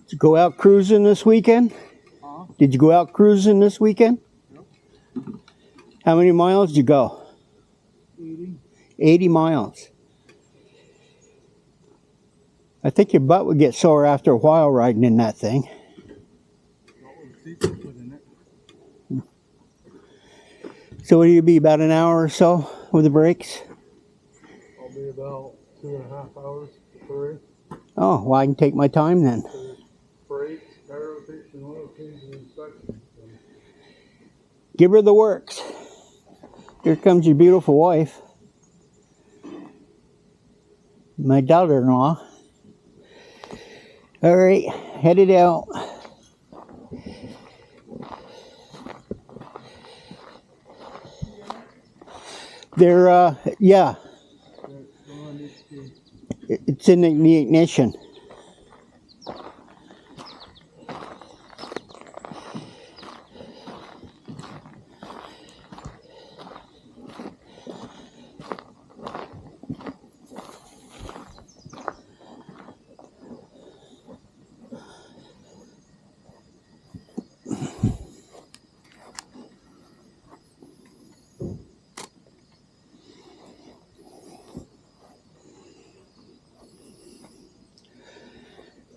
Did you go out cruising this weekend? Huh? Did you go out cruising this weekend? Yep. How many miles did you go? 80. 80 miles. I think your butt would get sore after a while riding in that thing. What was the seats put in it? So would you be about an hour or so with the brakes? I'll be about 2.5 hours to 3. Oh, well, I can take my time then. There's brakes, tire rotation, oil change, and inspection. So. Give her the works. Here comes your beautiful wife. My daughter-in-law. All right, headed out. They're, yeah. It's in the ignition.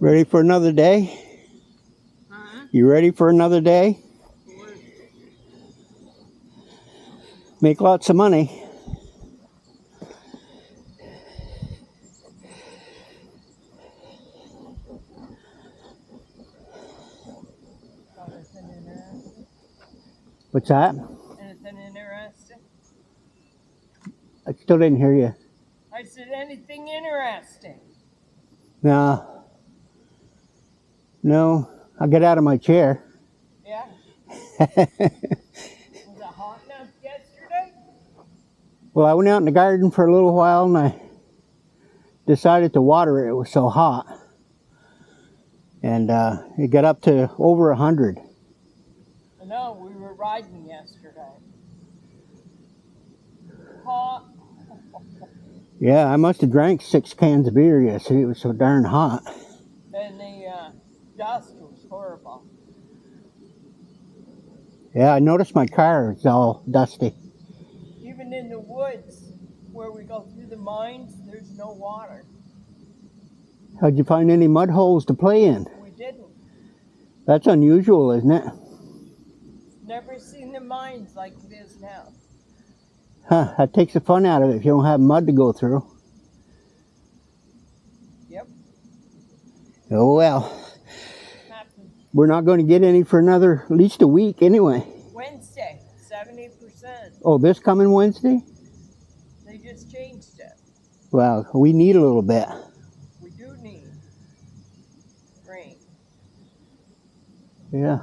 Ready for another day? Huh? You ready for another day? Make lots of money. What's that? Anything interesting? I still didn't hear you. I said anything interesting. No. No, I'll get out of my chair. Yeah. Was it hot enough yesterday? Well, I went out in the garden for a little while and I decided to water it. It was so hot. And it got up to over 100. No, we were riding yesterday. Hot. Yeah, I must have drank 6 cans of beer yesterday. It was so darn hot. And the dust was horrible. Yeah, I noticed my car is all dusty. Even in the woods where we go through the mines, there's no water. How'd you find any mud holes to play in? We didn't. That's unusual, isn't it? Never seen the mines like it is now. Huh, that takes the fun out of it if you don't have mud to go through. Yep. Oh well. Happened. We're not going to get any for another, at least a week anyway. Wednesday, 70%. Oh, this coming Wednesday? They just changed it. Well, we need a little bit. We do need rain. Yeah.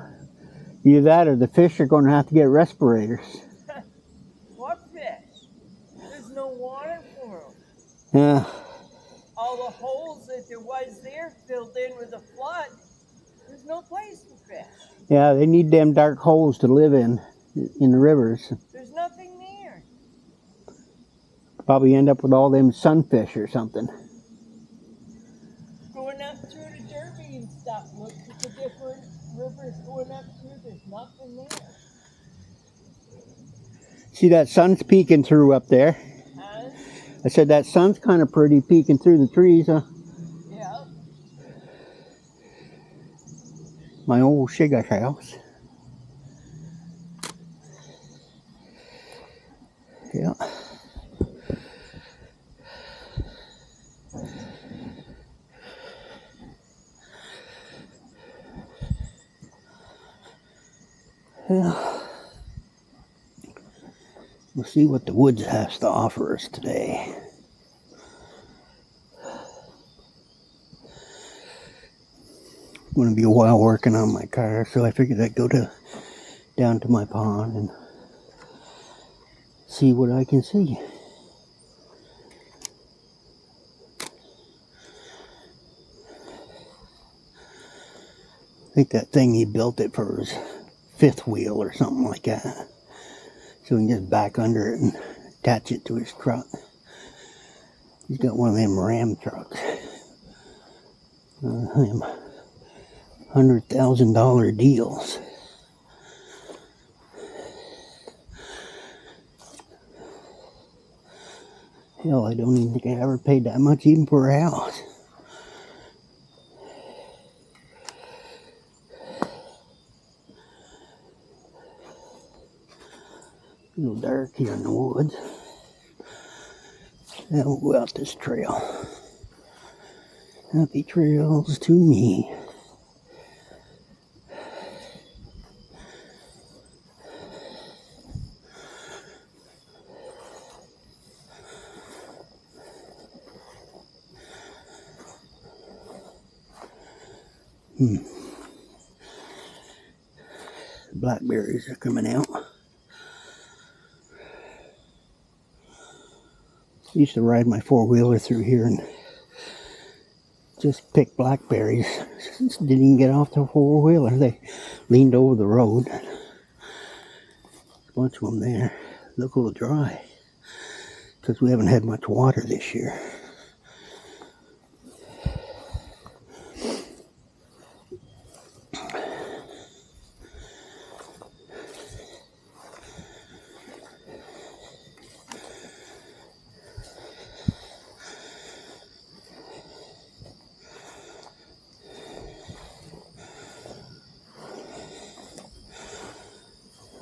Either that or the fish are going to have to get respirators. What fish? There's no water for them. Yeah. All the holes that there was there filled in with the flood. There's no place for fish. Yeah, they need them dark holes to live in the rivers. There's nothing there. Probably end up with all them sunfish or something. Going up through the Derby and stuff. Look at the different rivers going up through. There's nothing there. See that sun's peeking through up there. Huh? I said that sun's kind of pretty peeking through the trees, huh? Yeah. My old sugar house. Yeah. Yeah. We'll see what the woods has to offer us today. It's going to be a while working on my car, so I figured I'd go down to my pond and see what I can see. I think that thing he built it for his 5th wheel or something like that. So he can just back under it and attach it to his truck. He's got one of them Ram trucks. Them $100,000 deals. Hell, I don't even think I ever paid that much even for a house. A little dark here in the woods. Now we'll go out this trail. Happy trails to me. Blackberries are coming out. I used to ride my four-wheeler through here and just pick blackberries. Didn't even get off the four-wheeler. They leaned over the road. A bunch of them there. Look a little dry because we haven't had much water this year.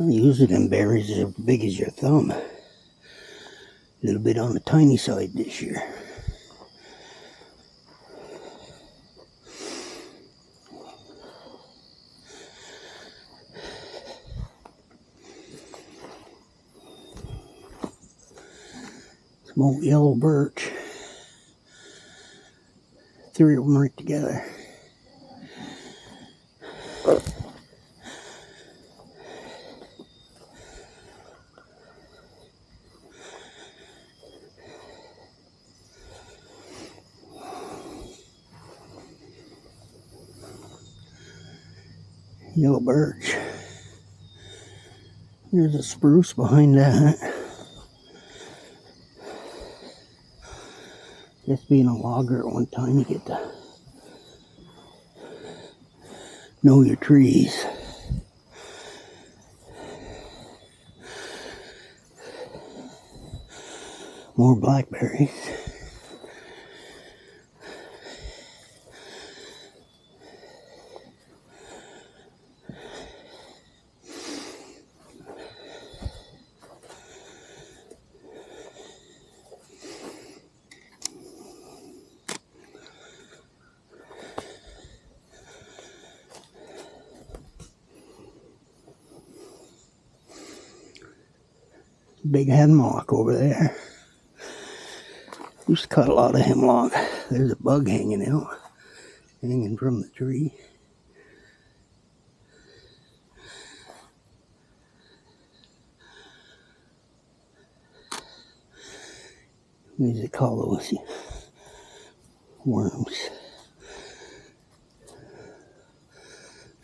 Usually them berries are as big as your thumb. A little bit on the tiny side this year. Small yellow birch. 3 of them right together. Yellow birch. There's a spruce behind that. Just being a logger at one time, you get to know your trees. More blackberries. Big hemlock over there. Used to cut a lot of hemlock. There's a bug hanging out, hanging from the tree. What does it call those worms?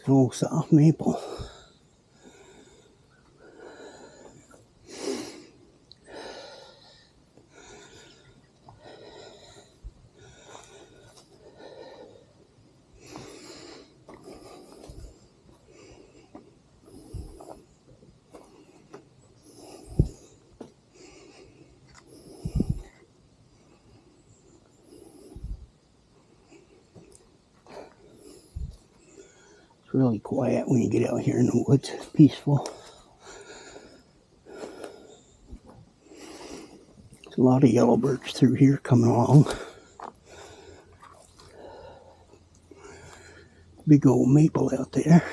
Oh, soft maple. It's really quiet when you get out here in the woods. It's peaceful. There's a lot of yellow birch through here coming along. Big old maple out there.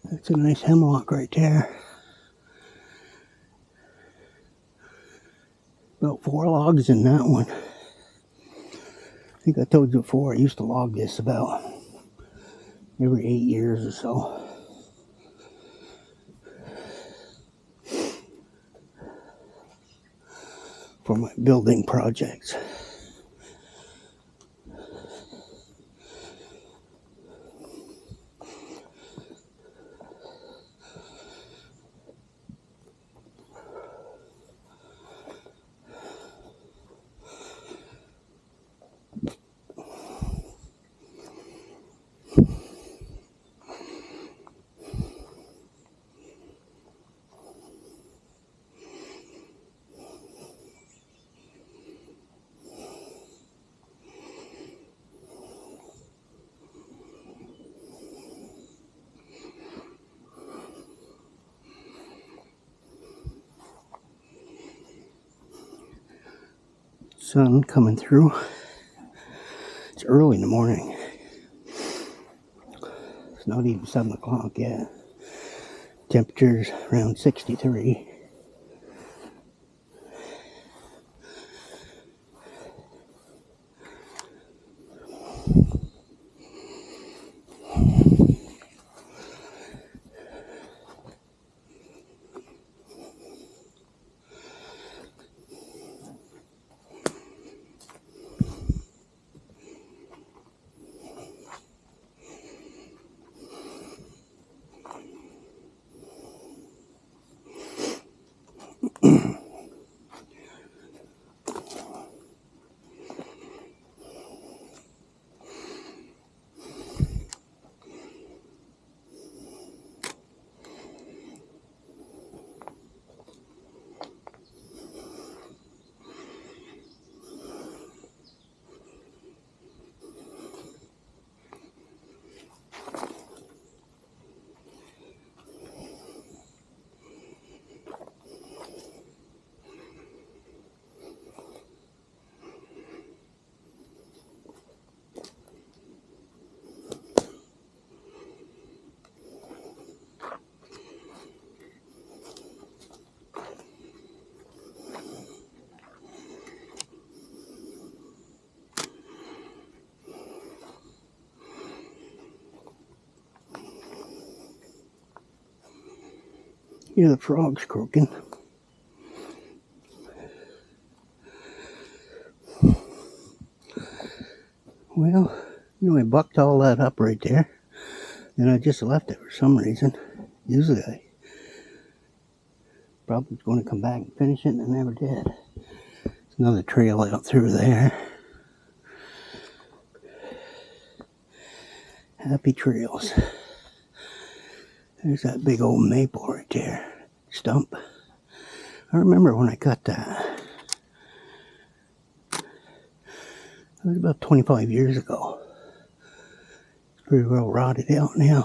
That's a nice hemlock right there. About 4 logs in that one. I think I told you before, I used to log this about every 8 years or so. For my building projects. sun coming through. It's early in the morning. It's not even 7 o'clock yet. Temperature's around 63. Hear the frogs croaking. Well, I bucked all that up right there. And I just left it for some reason. Usually I probably was going to come back and finish it, and I never did. There's another trail out through there. Happy trails. There's that big old maple right there. Stump. I remember when I cut that. It was about 25 years ago. It's pretty well rotted out now.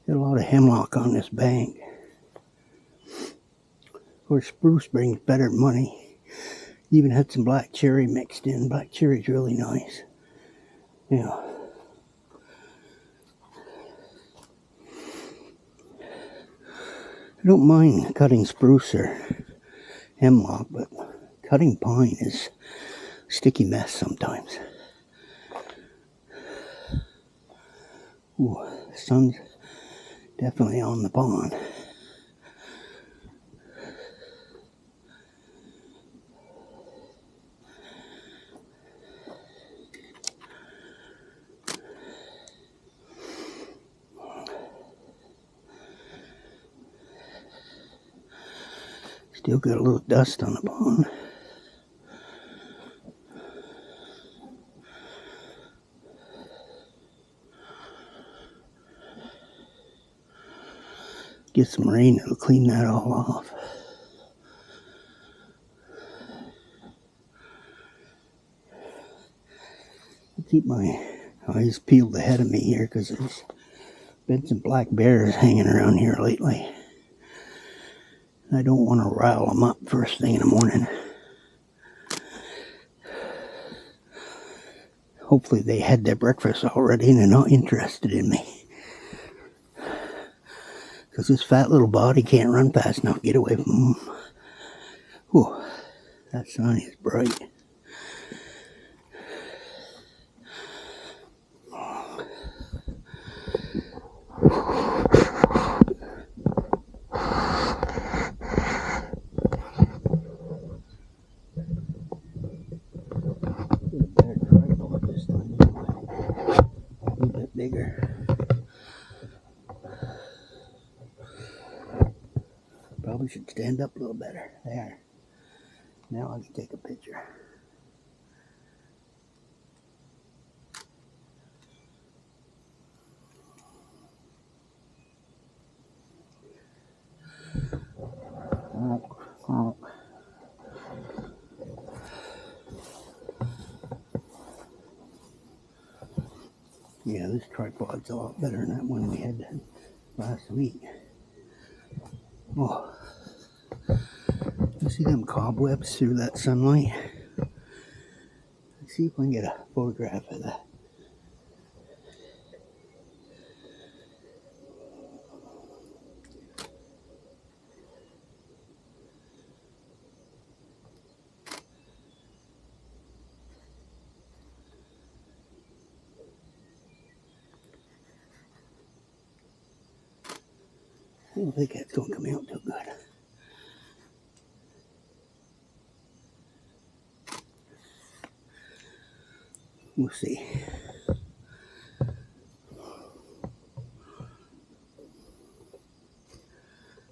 Got a lot of hemlock on this bank. Of course, spruce brings better money. Even had some black cherry mixed in. Black cherry's really nice. Yeah. I don't mind cutting spruce or hemlock, but cutting pine is a sticky mess sometimes. Ooh, the sun's definitely on the pond. Still got a little dust on the pond. Get some rain, it'll clean that all off. I'll keep my eyes peeled ahead of me here because there's been some black bears hanging around here lately. I don't want to rile them up first thing in the morning. Hopefully they had their breakfast already and they're not interested in me. Because this fat little body can't run fast enough to get away from them. Whew, that sun is bright. Bigger. Probably should stand up a little better. There. Now I can take a picture. Yeah, this tripod's a lot better than that one we had last week. Oh, you see them cobwebs through that sunlight? see if I can get a photograph of that. I don't think that's going to come out too good. We'll see.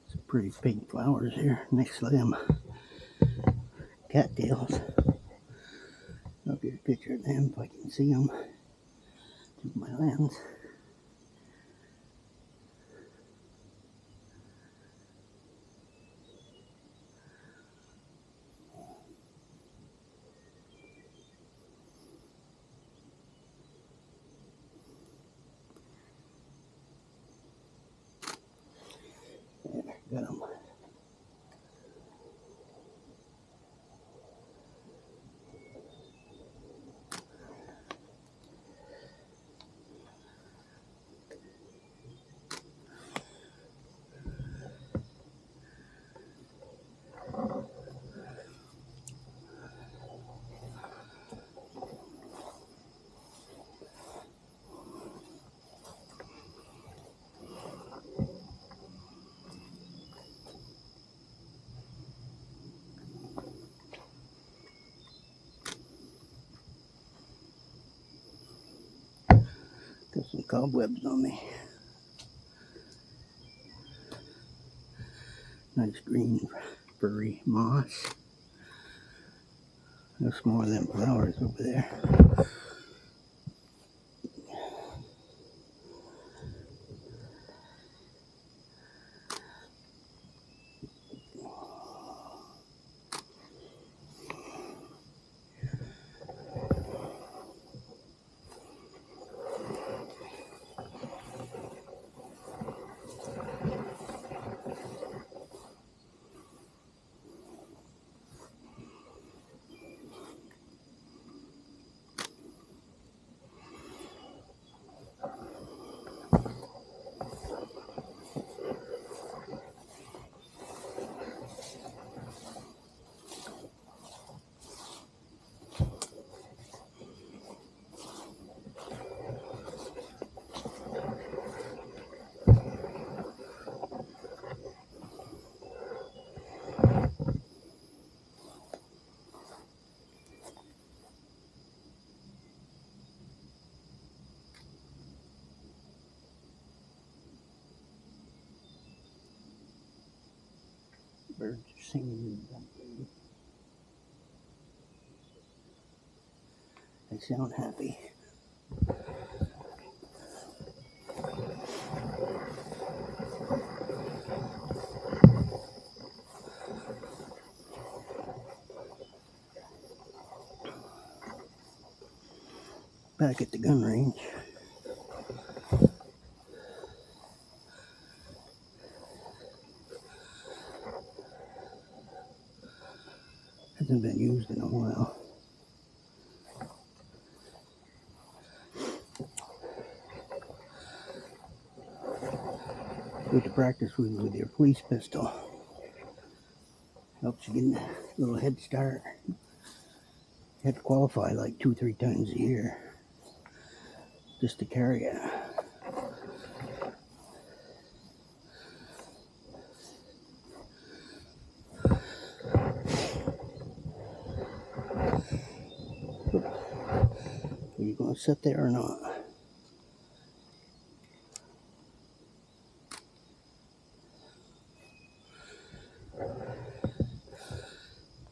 Some pretty pink flowers here next to them cattails. I'll get a picture of them if I can see them through my lens. There, got them. Got some cobwebs on me. Nice green furry moss. There's more of them flowers over there. Birds are singing. They sound happy. Back at the gun range. Hasn't been used in a while. Good to practice with your police pistol. Helps you get a little head start. You have to qualify like 2-3 times a year just to carry it. Are you going to sit there or not?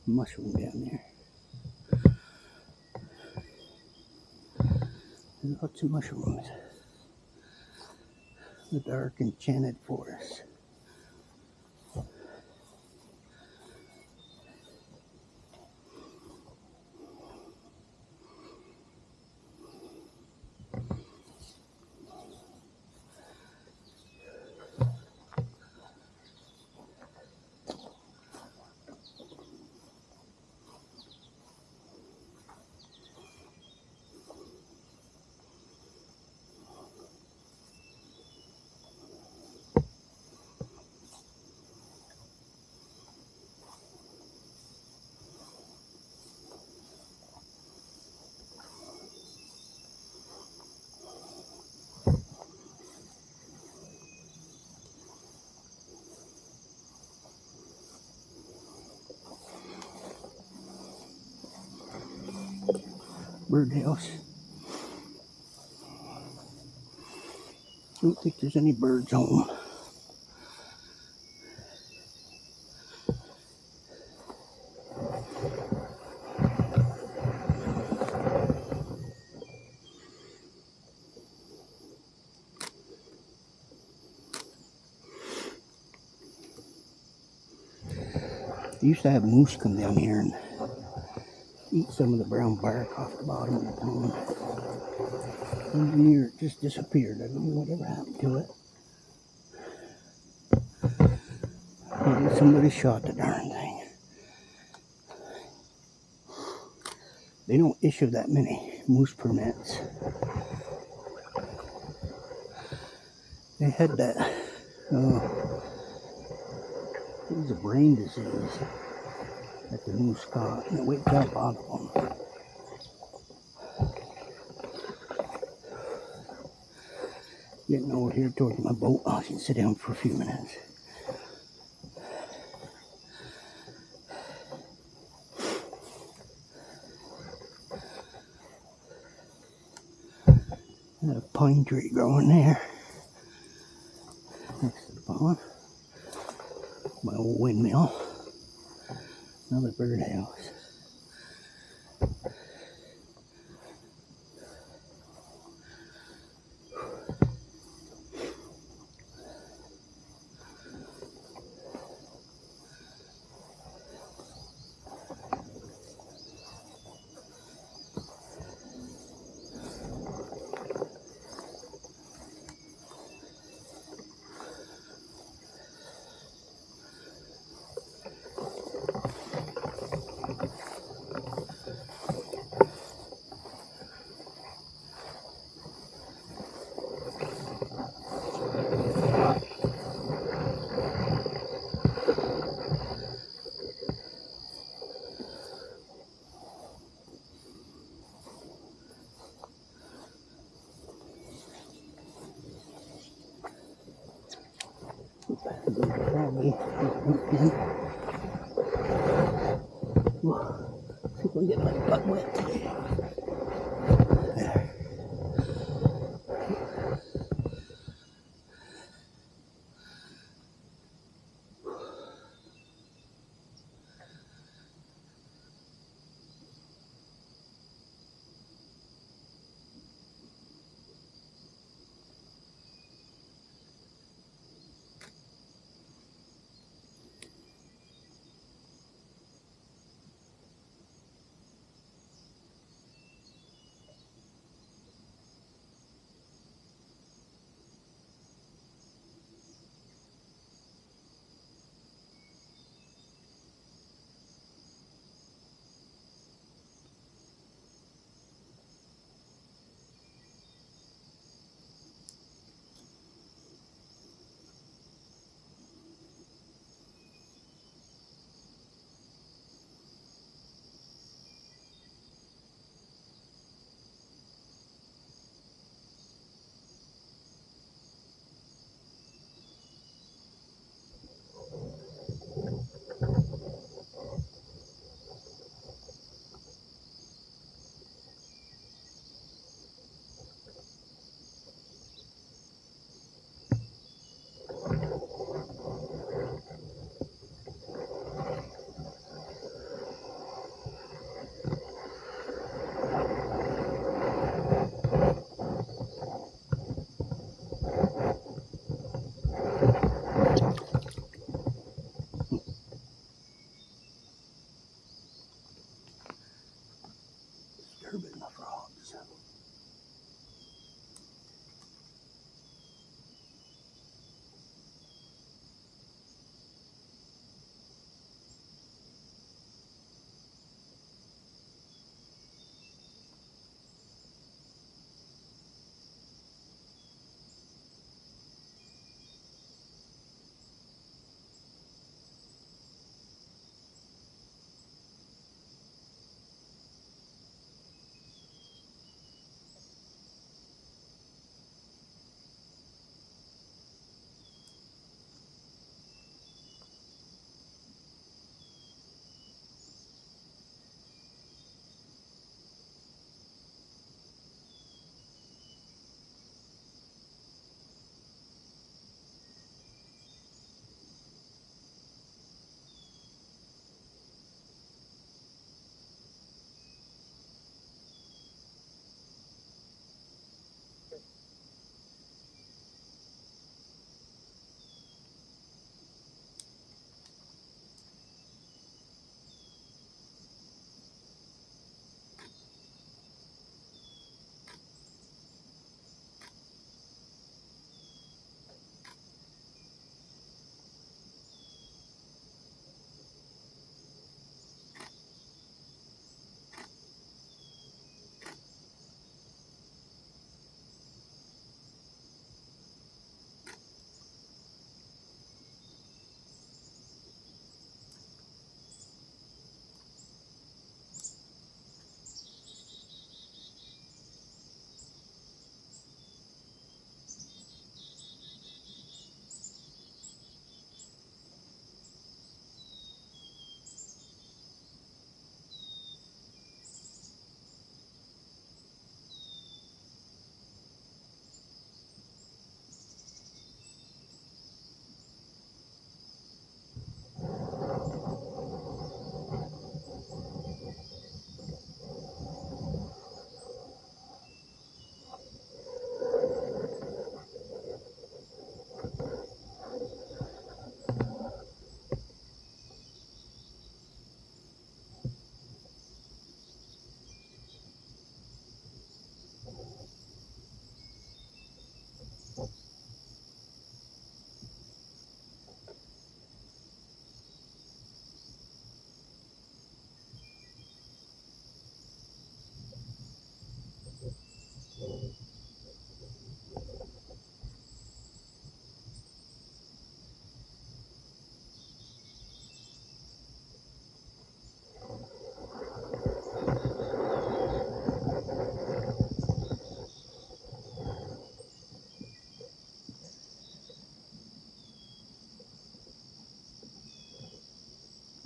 Mushroom down there. There's lots of mushrooms. The dark enchanted forest. birdhouse. I don't think there's any birds home. They used to have moose come down here and eat some of the brown bark off the bottom of the pond. Engineer just disappeared. I don't know whatever happened to it. Maybe somebody shot the darn thing. They don't issue that many moose permits. They had that, it was a brain disease that the moose caught, and it wiped out a lot of them. Getting over here towards my boat, I can sit down for a few minutes. Got a pine tree growing there next to the pond. My old windmill. Another birdhouse. Probably see if we can get my butt wet today. There.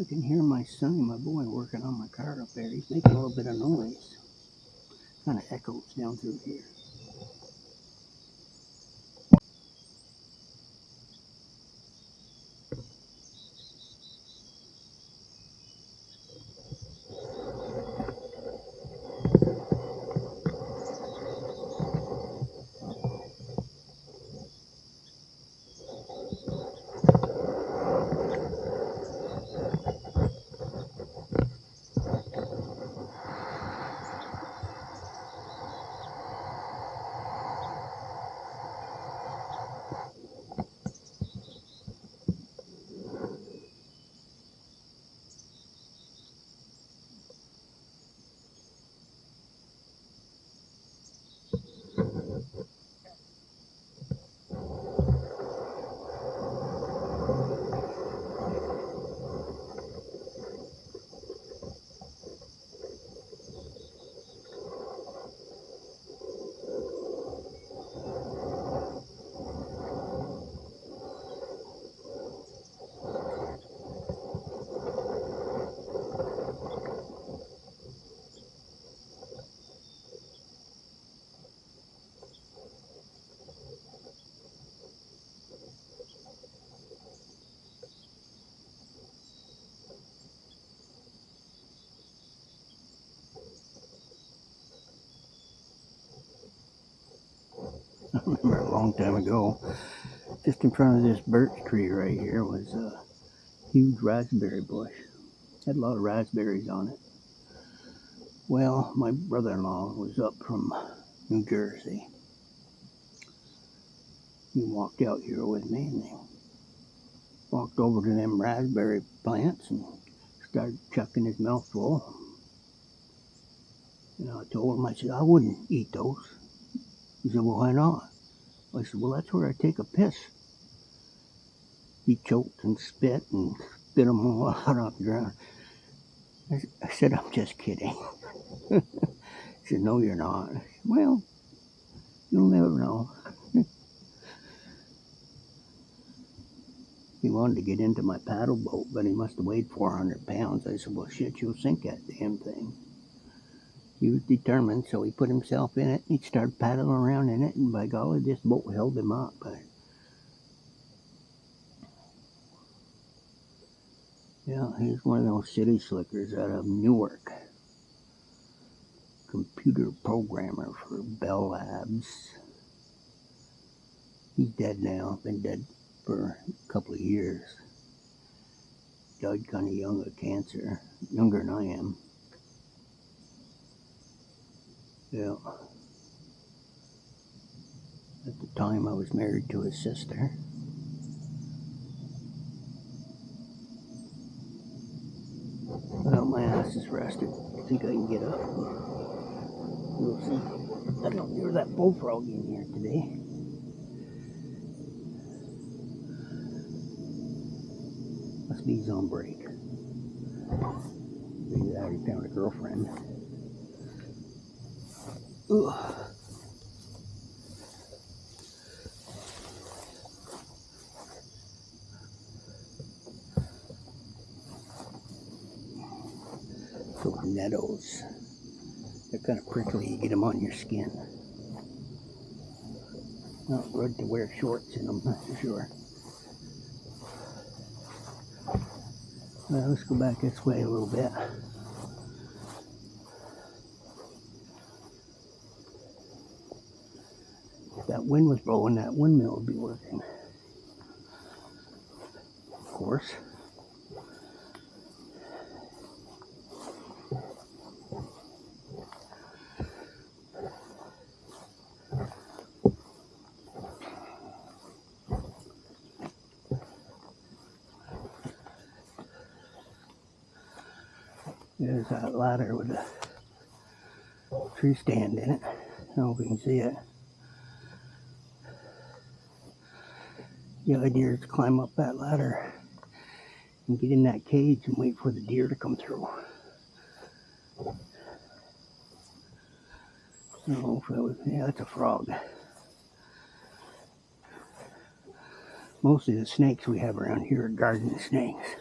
I can hear my son and my boy working on my car up there. He's making a little bit of noise. Kind of echoes down through here. I remember a long time ago, just in front of this birch tree right here was a huge raspberry bush. Had a lot of raspberries on it. Well, my brother-in-law was up from New Jersey. He walked out here with me and he walked over to them raspberry plants and started chucking his mouth full. And I told him, I said, I wouldn't eat those. He said, well, why not? I said, well, that's where I take a piss. He choked and spit and spit them all out off the ground. I said, I'm just kidding. He said, no, you're not. I said, well, you'll never know. He wanted to get into my paddle boat, but he must have weighed 400 pounds. I said, well, shit, you'll sink that damn thing. He was determined, so he put himself in it. He started paddling around in it, and by golly, this boat held him up. But yeah, he's one of those city slickers out of Newark. Computer programmer for Bell Labs. He's dead now. Been dead for a couple of years. Died kind of young of cancer. Younger than I am. Yeah. At the time, I was married to his sister. Well, my ass is rested. I think I can get up. We'll see. I don't hear that bullfrog in here today. Must be he's on break. Maybe I already found a girlfriend. Ugh. Those nettles. They're kind of prickly. You get them on your skin. Not good to wear shorts in them, that's for sure. Well, let's go back this way a little bit. If that wind was blowing, that windmill would be working. Of course. There's that ladder with a tree stand in it. I don't know if you can see it. The idea is to climb up that ladder and get in that cage and wait for the deer to come through. I don't know if that was, yeah, that's a frog. Most of the snakes we have around here are garden snakes.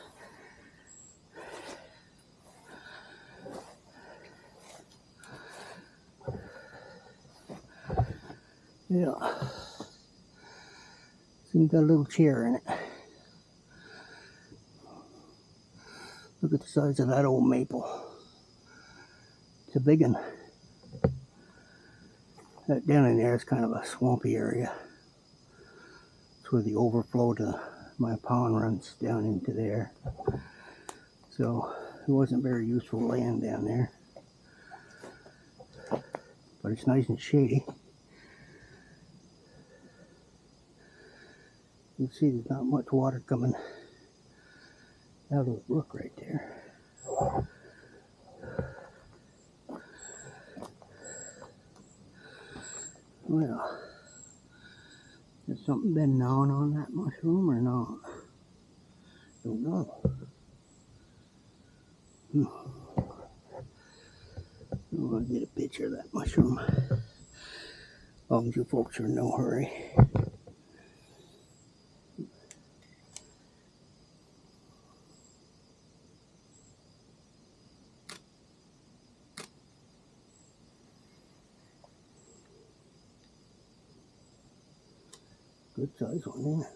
Yeah. Seems got a little chair in it. Look at the size of that old maple. It's a big one. That down in there is kind of a swampy area. It's where the overflow to my pond runs down into there. So it wasn't very useful land down there. But it's nice and shady. You can see there's not much water coming out of the brook right there. Well, has something been gnawing on that mushroom or not? Don't know. I'll get a picture of that mushroom. As long as you folks are in no hurry. Good size one, ain't it?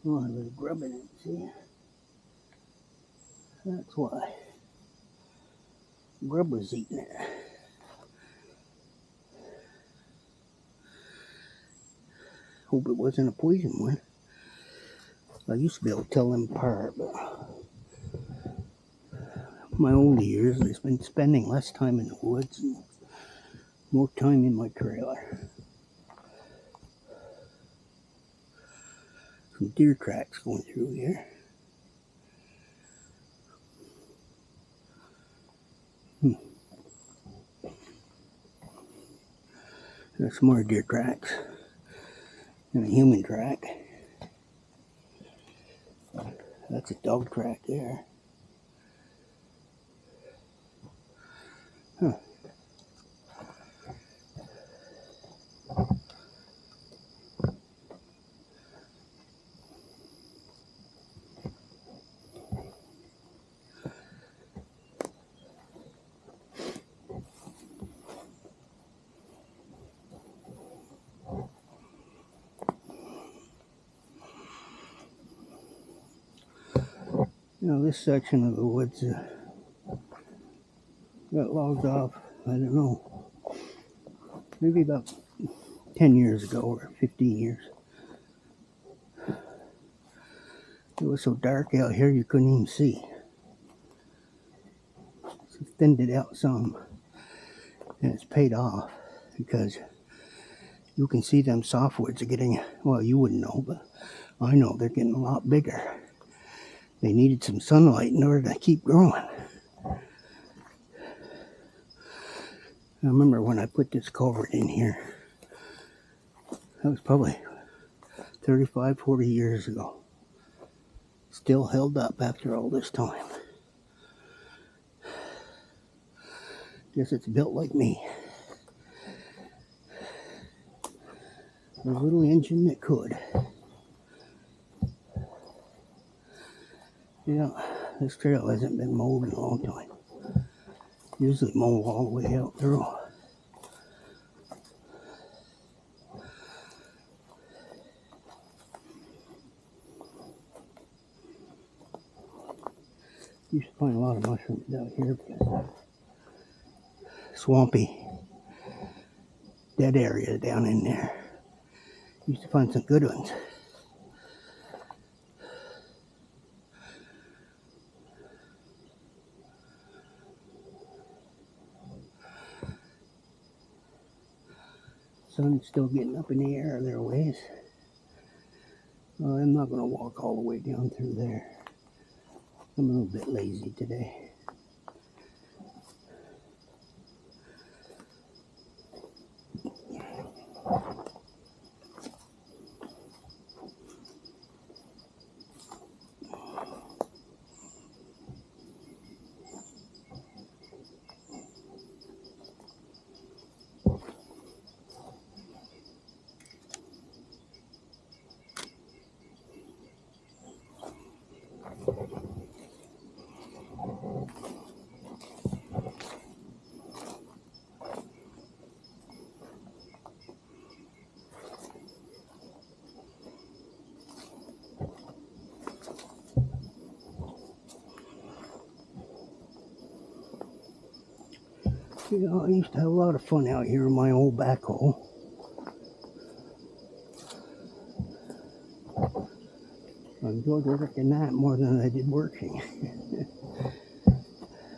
Oh, I was grubbing it, see? That's why. Grub was eating it. Hope it wasn't a poison one. I used to be able to tell them apart, but my older years, I've been spending less time in the woods and more time in my trailer. Some deer tracks going through here. There's some more deer tracks and a human track. That's a dog track there. Huh. Now this section of the woods got logged off, I don't know, maybe about 10 years ago or 15 years. It was so dark out here you couldn't even see. So thinned it out some, and it's paid off because you can see them softwoods are getting, well, you wouldn't know, but I know they're getting a lot bigger. They needed some sunlight in order to keep growing. I remember when I put this culvert in here, that was probably 35, 40 years ago. Still held up after all this time. Guess it's built like me. A little engine that could. Yeah, this trail hasn't been mowed in a long time. Usually mow all the way out through. Used to find a lot of mushrooms out here because swampy, dead area down in there. Used to find some good ones. Sun's still getting up in the air there ways. I'm not going to walk all the way down through there. I'm a little bit lazy today. You know, I used to have a lot of fun out here in my old backhoe. I enjoyed working that more than I did working.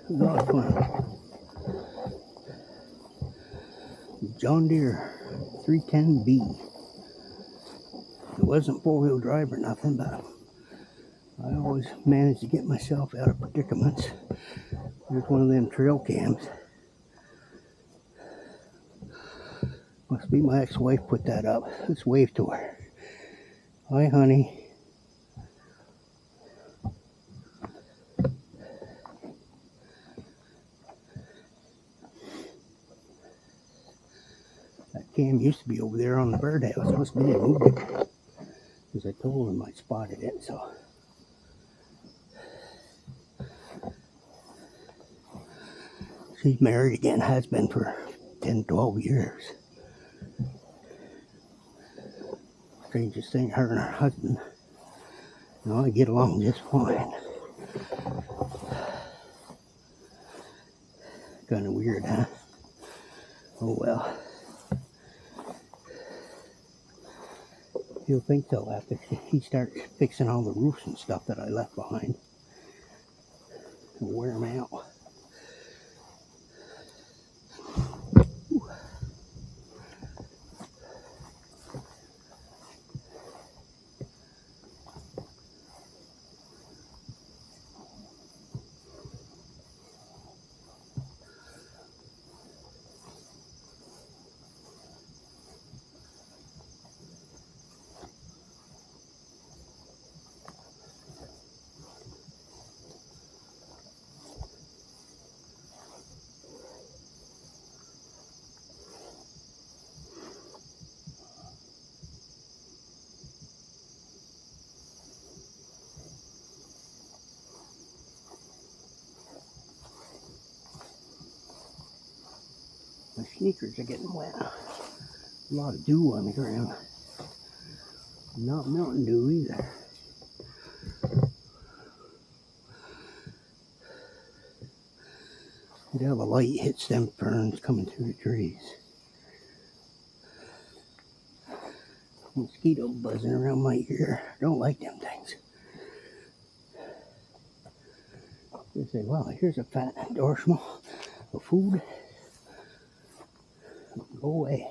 A lot of fun. John Deere 310B. It wasn't four-wheel drive or nothing, but I always managed to get myself out of predicaments. There's one of them trail cams. Must be my ex-wife put that up. Let's wave to her. Hi, honey. That cam used to be over there on the birdhouse. Must be they moved it. Because I told him I spotted it, so. She's married again, has been for 10, 12 years. Strangest thing, her and her husband. You know, I get along just fine. Kind of weird, huh? Oh well. He'll think so after he starts fixing all the roofs and stuff that I left behind. And wear them out. My sneakers are getting wet. A lot of dew on the ground. Not Mountain Dew either. You'd have a light hits them ferns coming through the trees. Mosquito buzzing around my ear. Don't like them things. They say, wow, here's a fat dorsal of food. Go away.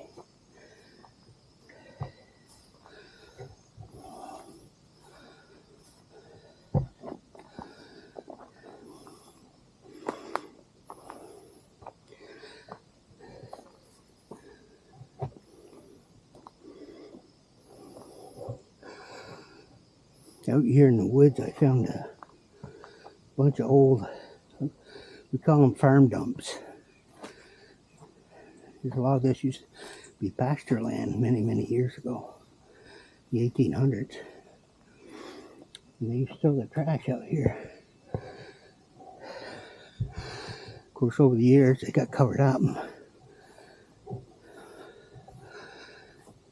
Out here in the woods, I found a bunch of old, we call them farm dumps. There's a lot of this used to be pasture land many, many years ago, the 1800s. And they used to throw the trash out here. Of course, over the years, it got covered up. And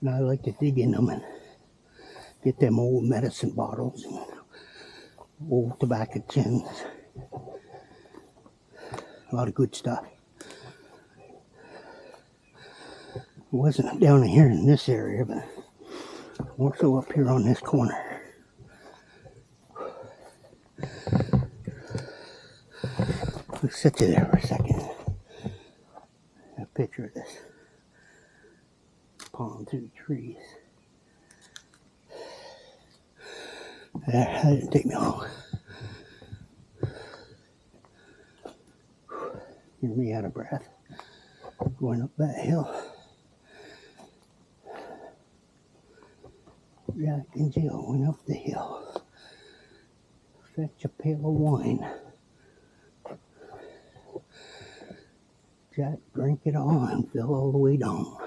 I like to dig in them and get them old medicine bottles and old tobacco tins. A lot of good stuff. It wasn't down here in this area, but more so up here on this corner. Let's sit you there for a second. A picture of this pond through the trees. That didn't take me long. Hear me out of breath. Going up that hill. Jack and Jill went up the hill. Fetch a pail of wine. Jack drank it all and fell all the way down.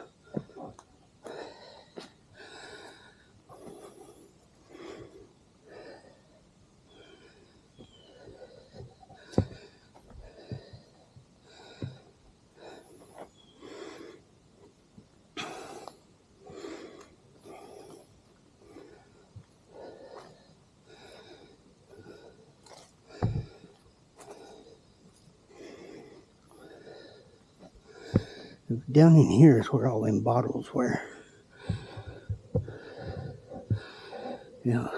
Down in here is where all them bottles were. Yeah.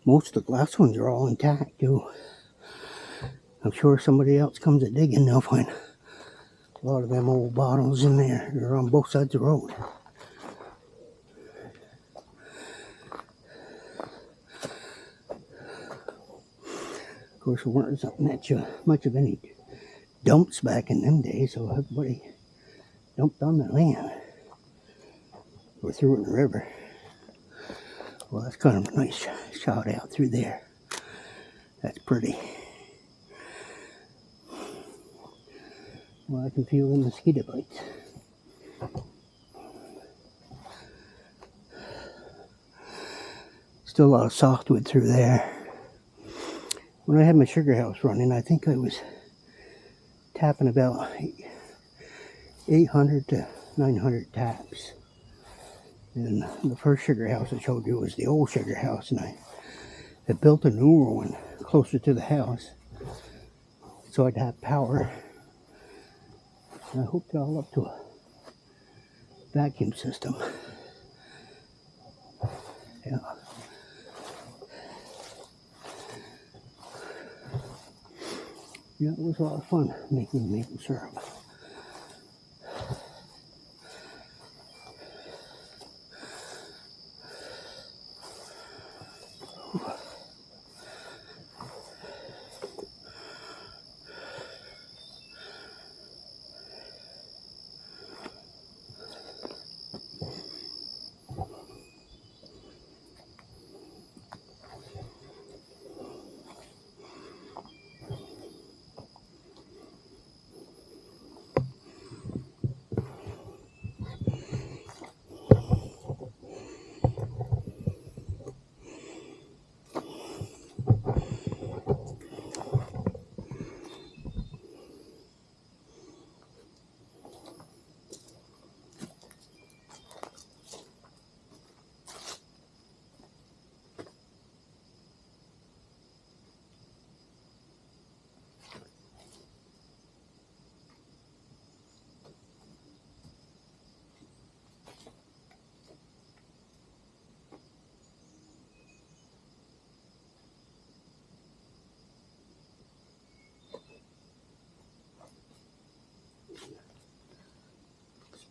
Most of the glass ones are all intact too. I'm sure somebody else comes a digging, they'll find a lot of them old bottles in there. They're on both sides of the road. Of course, there weren't much of any dumps back in them days, so everybody dumped on their land or threw it in the river. Well, that's kind of a nice shot out through there. That's pretty. Well, I can feel the mosquito bites. Still a lot of softwood through there. When I had my sugar house running, I think I was tapping about 800 to 900 taps. And the first sugar house I showed you was the old sugar house, and I had built a newer one closer to the house so I'd have power. And I hooked it all up to a vacuum system. Yeah. Yeah, it was a lot of fun making maple syrup.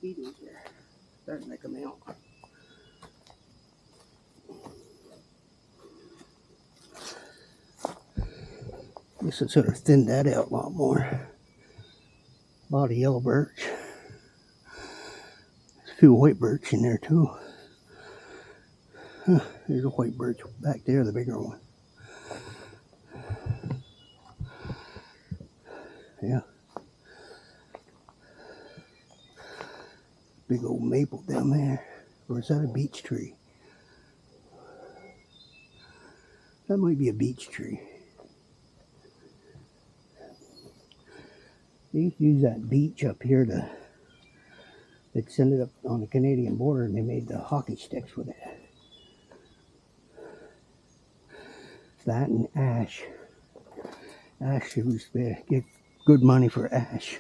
Mosquitoes are starting to come out. Guess I should have thinned that out a lot more. A lot of yellow birch. There's a few white birch in there too. Huh, there's a white birch back there, the bigger one. Yeah. Big old maple down there. Or is that a beech tree? That might be a beech tree. They used to use that beech up here to, they'd send it up on the Canadian border and they made the hockey sticks with it. That and ash. Ash, you used to get good money for ash.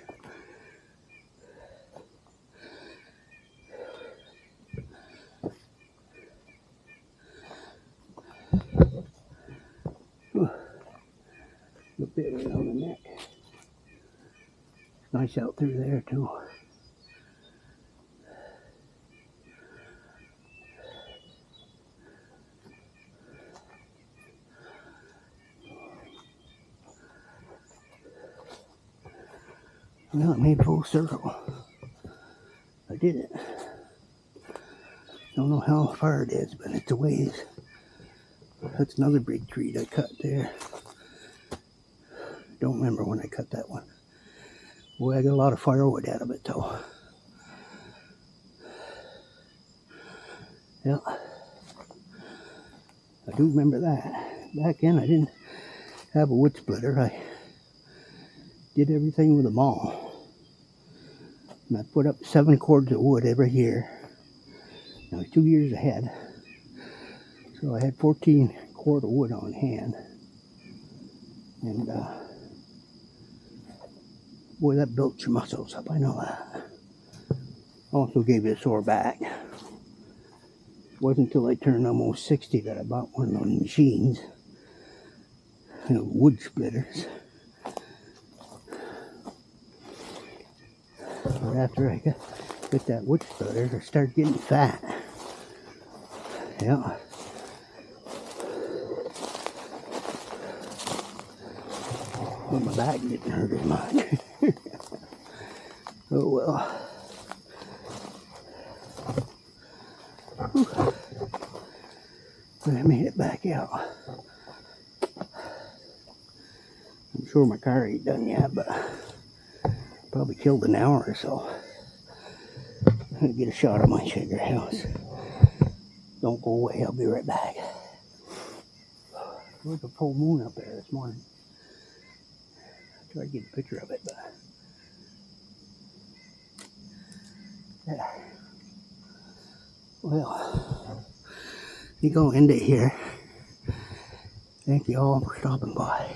A bit right on the neck. Nice out through there too. Well, it made full circle. I did it. Don't know how far it is, but it's a ways. That's another big tree I cut there. Don't remember when I cut that one. Boy, I got a lot of firewood out of it though. Yeah. I do remember that. Back then I didn't have a wood splitter. I did everything with a maul. And I put up 7 cords of wood every year. I was 2 years ahead. So I had 14 cord of wood on hand. And boy, that built your muscles up, I know that. Also gave you a sore back. Wasn't until I turned almost 60 that I bought one of those machines. Wood splitters. But after I got that wood splitter, I started getting fat. Yeah. But my back didn't hurt as much. Oh well. Whew. But I made it back out. I'm sure my car ain't done yet, but probably killed an hour or so. I'm gonna get a shot of my sugar house. Don't go away, I'll be right back. There was a full moon up there this morning. I tried to get a picture of it, but yeah. Well, you go end it here. Thank you all for stopping by.